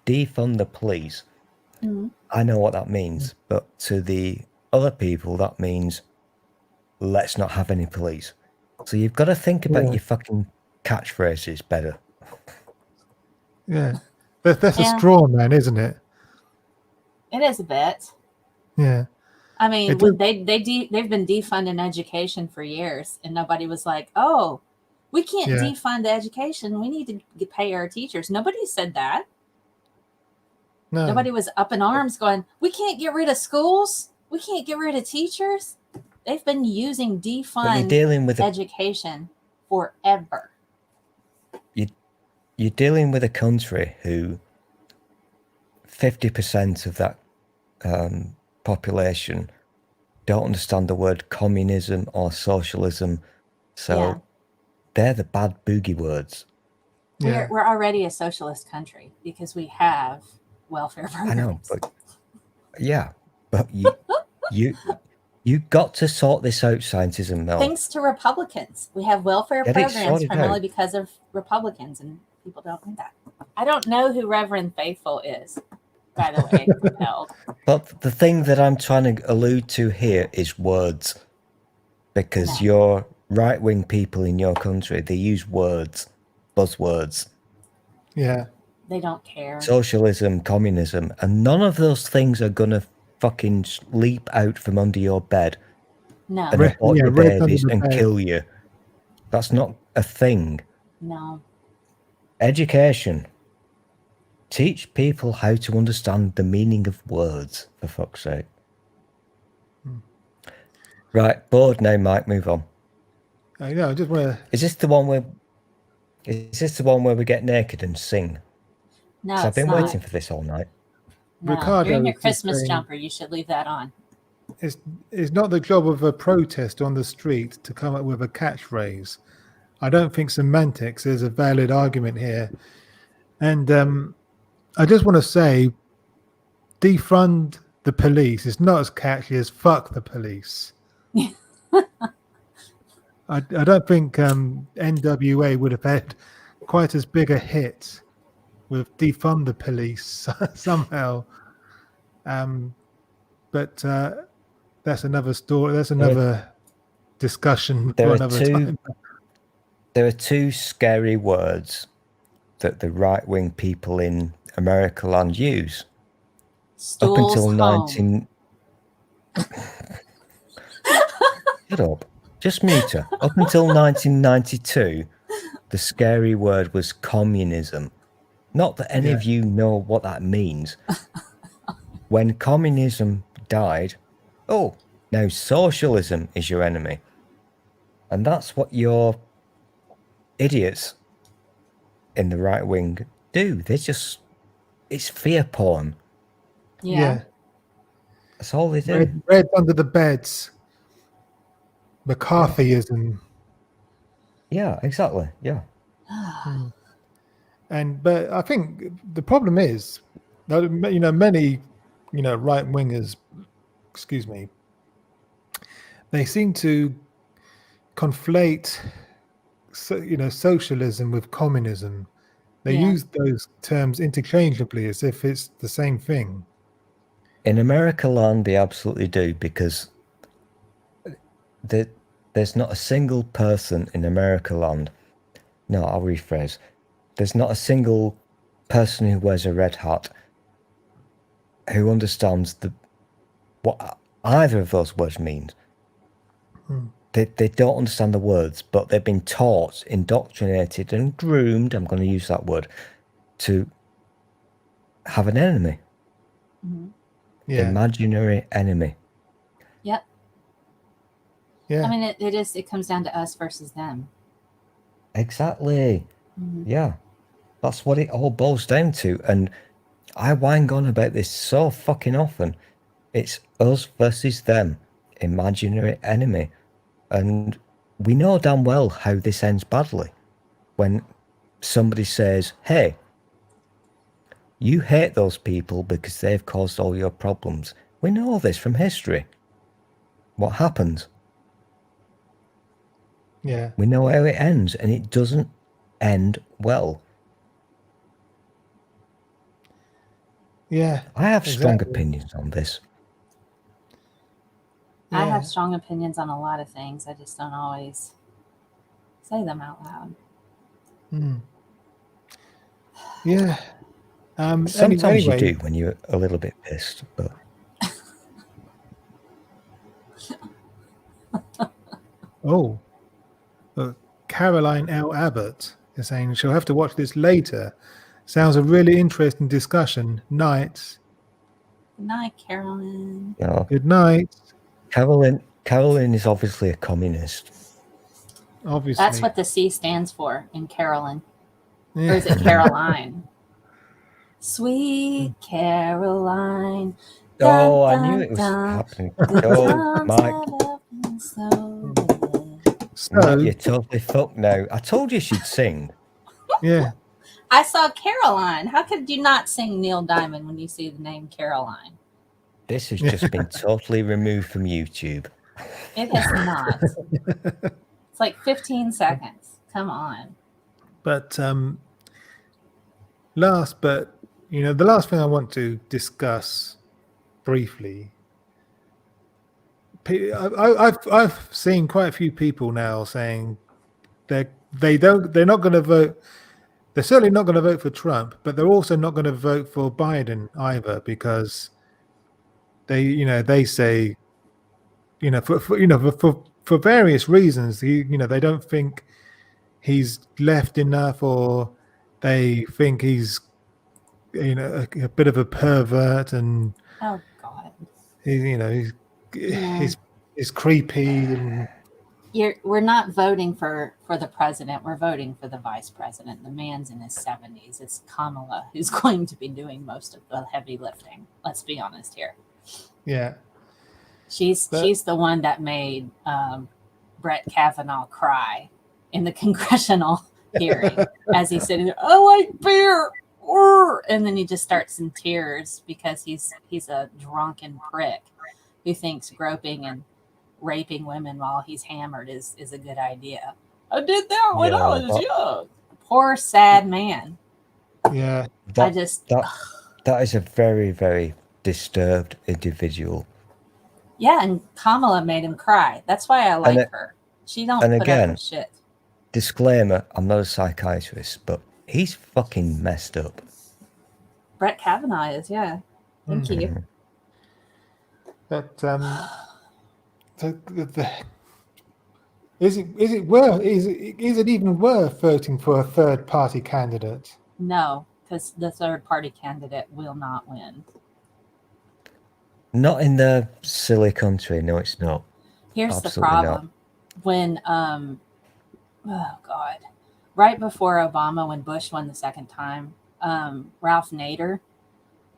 defund the police. Mm-hmm. I know what that means. But to the other people, that means let's not have any police. So you've got to think about your fucking catchphrases better. Yeah. That's a straw man, isn't it? It is a bit. Yeah. I mean, they've been defunding education for years, and nobody was like, "Oh, we can't defund education. We need to pay our teachers." Nobody said that. No. Nobody was up in arms going, "We can't get rid of schools. We can't get rid of teachers." They've been using defund education forever. You're dealing with a country who 50% of that population don't understand the word communism or socialism. So they're the bad boogie words. We're already a socialist country because we have welfare programs. I know, but you got to sort this out, scientism, Mel. Thanks to Republicans. We have welfare programs primarily because of Republicans, and people don't know that. I don't know who Reverend Faithful is, by the way, compelled. But the thing that I'm trying to allude to here is words. Because your right-wing people in your country, they use words, buzzwords. Yeah. They don't care. Socialism, communism, and none of those things are going to fucking leap out from under your bed and abort your babies and kill you. That's not a thing. No. Education. Teach people how to understand the meaning of words, for fuck's sake. Right, bored now, Mike. Move on. I just want to. Is this the one where? Is this the one where we get naked and sing? No, 'Cause I've it's been not. waiting for this all night. No, Ricardo you're in your was just Christmas saying- jumper. You should leave that on. It's not the job of a protest on the street to come up with a catchphrase. I don't think semantics is a valid argument here. And I just want to say, defund the police is not as catchy as fuck the police. I don't think NWA would have had quite as big a hit with defund the police somehow. But that's another story. That's another discussion for another time. There are two scary words that the right-wing people in America land use. Stools Up until home. 19... Shut up. Just mute her. Up until 1992, the scary word was communism. Not that any of you know what that means. When communism died, oh, now socialism is your enemy. And that's what your idiots in the right wing do. They just, it's fear porn. Yeah. That's all they do. Red under the beds. McCarthyism. Yeah, exactly. Yeah. But I think the problem is that many right wingers, they seem to conflate socialism with communism. They use those terms interchangeably as if it's the same thing. In America land, they absolutely do, because there's not a single person in America land. No, I'll rephrase. There's not a single person who wears a red hat who understands what either of those words means. They don't understand the words, but they've been taught, indoctrinated, and groomed, I'm going to use that word, to have an enemy. Imaginary enemy. Yep. Yeah. I mean, it comes down to us versus them. Exactly. Yeah. That's what it all boils down to. And I whine on about this so fucking often. It's us versus them. Imaginary enemy. And we know damn well how this ends badly. When somebody says, hey, you hate those people because they've caused all your problems. We know this from history. What happens? Yeah. We know how it ends, and it doesn't end well. Yeah. I have strong exactly. opinions on this. I Yeah. have strong opinions on a lot of things. I just don't always say them out loud. Yeah. Sometimes anyway, you do when you're a little bit pissed, but Caroline L. Abbott is saying she'll have to watch this later. Sounds a really interesting discussion. Night. Good night, Carolyn. you know, Good night. Carolyn is obviously a communist. Obviously. That's what the C stands for in Carolyn. Yeah. Or is it Caroline? Sweet Caroline. Oh, Dun, I knew dun, it was dun. happening. The Oh, times Mike, that have been so good. So, you're totally fucked now. I told you she'd sing. yeah. I saw Caroline. How could you not sing Neil Diamond when you see the name Caroline? This has just been totally removed from YouTube. It has not. It's like 15 seconds. Come on. But the last thing I want to discuss briefly. I've seen quite a few people now saying they're not going to vote. They're certainly not going to vote for Trump, but they're also not going to vote for Biden either, because they say for various reasons they don't think he's left enough, or they think he's a bit of a pervert, and Oh God. he's Yeah. he's creepy, and We're not voting for the president. We're voting for the vice president. The man's in his 70s. It's Kamala who's going to be doing most of the heavy lifting. Let's be honest here. yeah. She's the one that made Brett Kavanaugh cry in the congressional hearing as he's sitting there. I like beer, and then he just starts in tears because he's a drunken prick who thinks groping and raping women while he's hammered is a good idea. I did that when I was young. Poor sad man. Yeah. That is a very, very disturbed individual. Yeah, and Kamala made him cry. That's why I like her. She don't put up with shit. Disclaimer, I'm not a psychiatrist, but he's fucking messed up. Brett Kavanaugh is, yeah. Thank you. But is it even worth voting for a third party candidate? No, because the third party candidate will not win. Not in the silly country. No, it's not. Here's Absolutely the problem. Not. When oh God, right before Obama, when Bush won the second time, Ralph Nader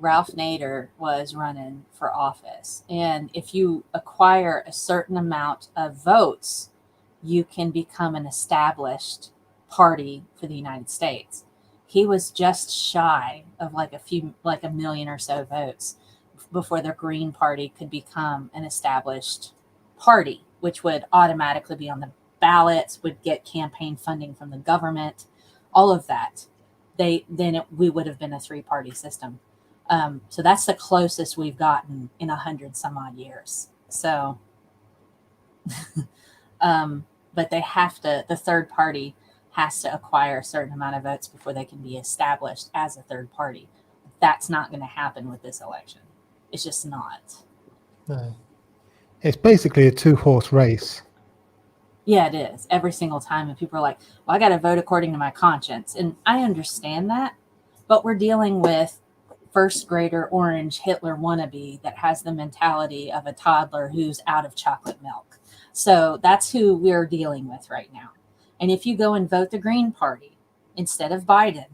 was running for office. And if you acquire a certain amount of votes, you can become an established party for the United States. He was just shy of like a million or so votes before the Green Party could become an established party, which would automatically be on the ballots, would get campaign funding from the government, all of that. We would have been a 3-party system. So that's the closest we've gotten in 100 some odd years. So, but the third party has to acquire a certain amount of votes before they can be established as a third party. That's not going to happen with this election. It's just not. No. It's basically a 2-horse race. Yeah, it is. Every single time. And people are like, well, I got to vote according to my conscience. And I understand that. But we're dealing with first grader orange Hitler wannabe that has the mentality of a toddler who's out of chocolate milk. So that's who we're dealing with right now. And if you go and vote the Green Party instead of Biden,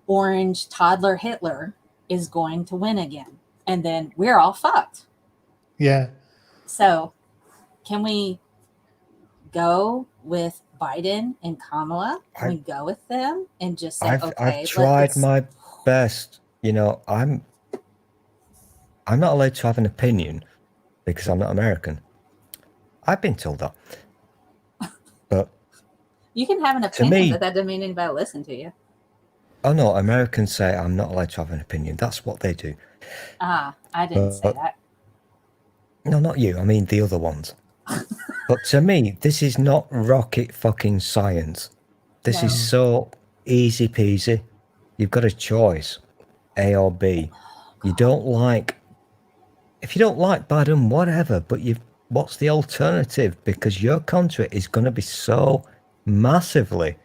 orange toddler Hitler is going to win again. And then we're all fucked. Yeah. So can we go with Biden and Kamala? Can we go with them and just say, I've tried my best. I'm not allowed to have an opinion because I'm not American. I've been told that. But you can have an opinion, but that doesn't mean anybody will listen to you. Oh no, Americans say I'm not allowed to have an opinion. That's what they do. I didn't say that. No, not you. I mean the other ones. But to me, this is not rocket fucking science. This is so easy peasy. You've got a choice, A or B. If you don't like Biden, whatever, but what's the alternative? Because your country is going to be so massively,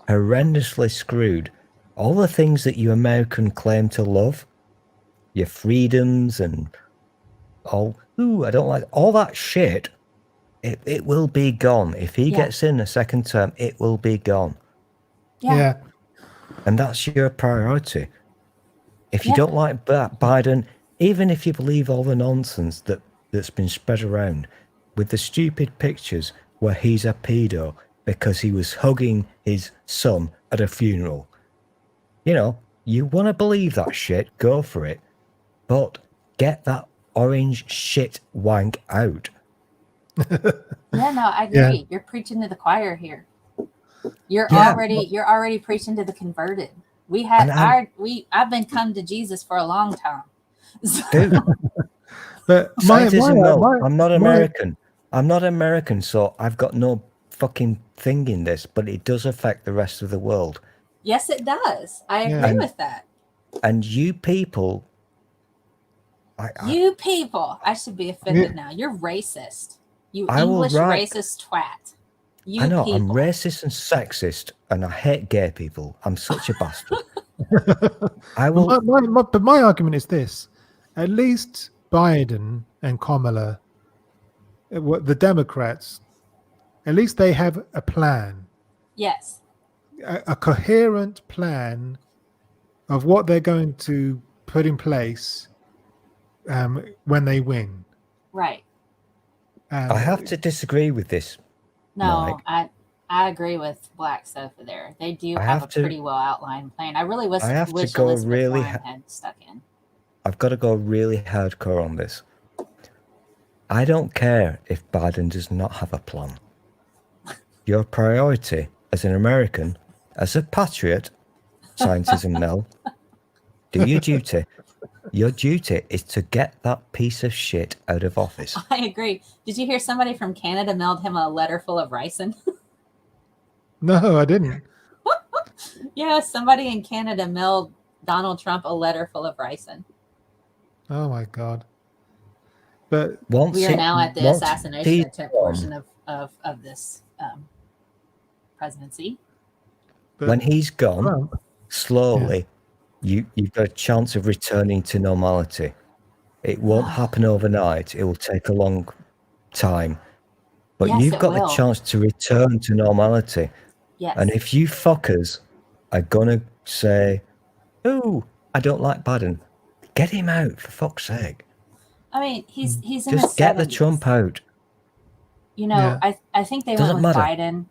horrendously screwed. All the things that you American claim to love, your freedoms and I don't like all that shit. It will be gone. If he gets in a second term, it will be gone. Yeah. And that's your priority. If you don't like Biden, even if you believe all the nonsense that's been spread around with the stupid pictures where he's a pedo because he was hugging his son at a funeral. You want to believe that shit, go for it. But get that orange shit wank out. I agree. Yeah. You're preaching to the choir here. You're already preaching to the converted. I've been come to Jesus for a long time. Dude, but I'm not American. I'm not American, so I've got no fucking thing in this, but it does affect the rest of the world. Yes, it does. I agree with that. And you people, I should be offended now. You're racist. You English racist twat. I know, I'm racist and sexist, and I hate gay people. I'm such a bastard. I will. But my argument is this: at least Biden and Kamala, the Democrats, at least they have a plan, Yes. a coherent plan of what they're going to put in place when they win. Right. I have to disagree with this. No, Mike. I agree with Black Sofa there. They do I have have a to- pretty well outlined plan. I really wish I have to wish go Elizabeth really Warren had stuck in. I've got to go really hardcore on this. I don't care if Biden does not have a plan. Your priority as an American, as a patriot, Scientism Mel, do your duty. Your duty is to get that piece of shit out of office. I agree. Did you hear somebody from Canada mailed him a letter full of ricin? No, I didn't. Yeah, somebody in Canada mailed Donald Trump a letter full of ricin. Oh my God! But Once We are it- now at the once assassination he's attempt gone- portion of this presidency. When he's gone, Trump, slowly, you've got a chance of returning to normality. It won't happen overnight. It will take a long time. But Yes, you've it got will. the chance to return to normality. Yes. And if you fuckers are going to say, oh, I don't like Biden, get him out, for fuck's sake. I mean, he's in Just his get the 70s. Trump out. You know, Yeah. I think they Doesn't went with matter. Biden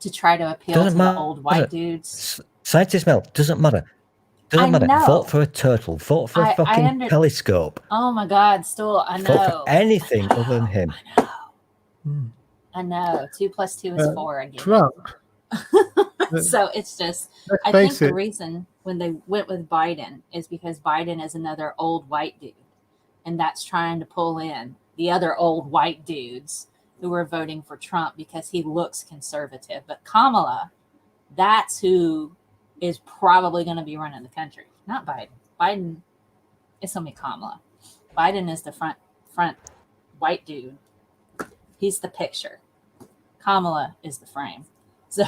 to try to appeal Doesn't to matter. the old white dudes. Scientist Mel, doesn't matter. I Doesn't matter. know. Vote for a turtle. Vote for a I fucking under- telescope. Oh my God, Stool, I Vote know. for anything other than him. hmm, I know. 2 + 2 is 4 again. Trump. So it's just, Let's I think face the it. reason when they went with Biden is because Biden is another old white dude. And that's trying to pull in the other old white dudes who were voting for Trump because he looks conservative. But Kamala, that's who is probably going to be running the country, not Biden. Biden, it's going to be Kamala. Biden is the front white dude. He's the picture. Kamala is the frame. So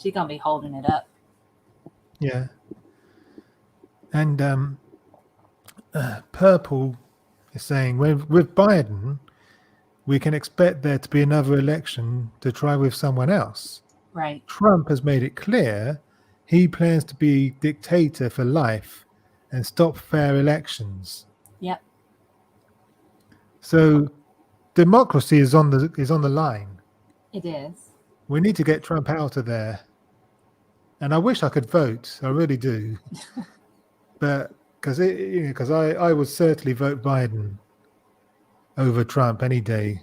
she's going to be holding it up. Yeah. And Purple is saying with Biden, we can expect there to be another election to try with someone else. Right. Trump has made it clear he plans to be dictator for life and stop fair elections. Yep. So democracy is on the line. It is. We need to get Trump out of there. And I wish I could vote. I really do. But because I would certainly vote Biden over Trump any day.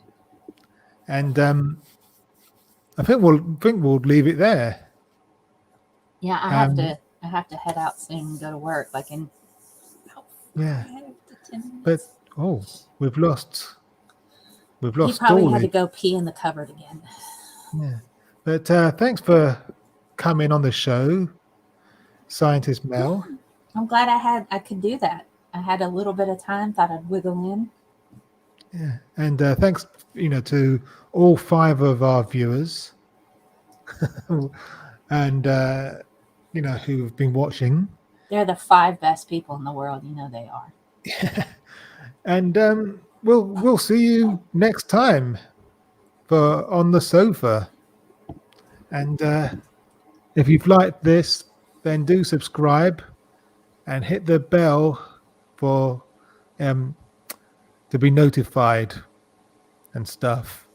And I think we'll leave it there. Yeah, I have to head out soon and go to work. Like in Yeah. 5 to 10 minutes. But we've lost He probably had to Storley. go pee in the cupboard again. Yeah. But thanks for coming on the show, Scientist Mel. I'm glad I could do that. I had a little bit of time, thought I'd wiggle in. Yeah. And thanks, to all 5 of our viewers, and who've been watching. They're the 5 best people in the world. You know they are. And we'll see you next time for On the Sofa. And if you've liked this, then do subscribe and hit the bell for to be notified and stuff.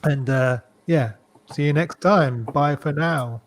And see you next time. Bye for now.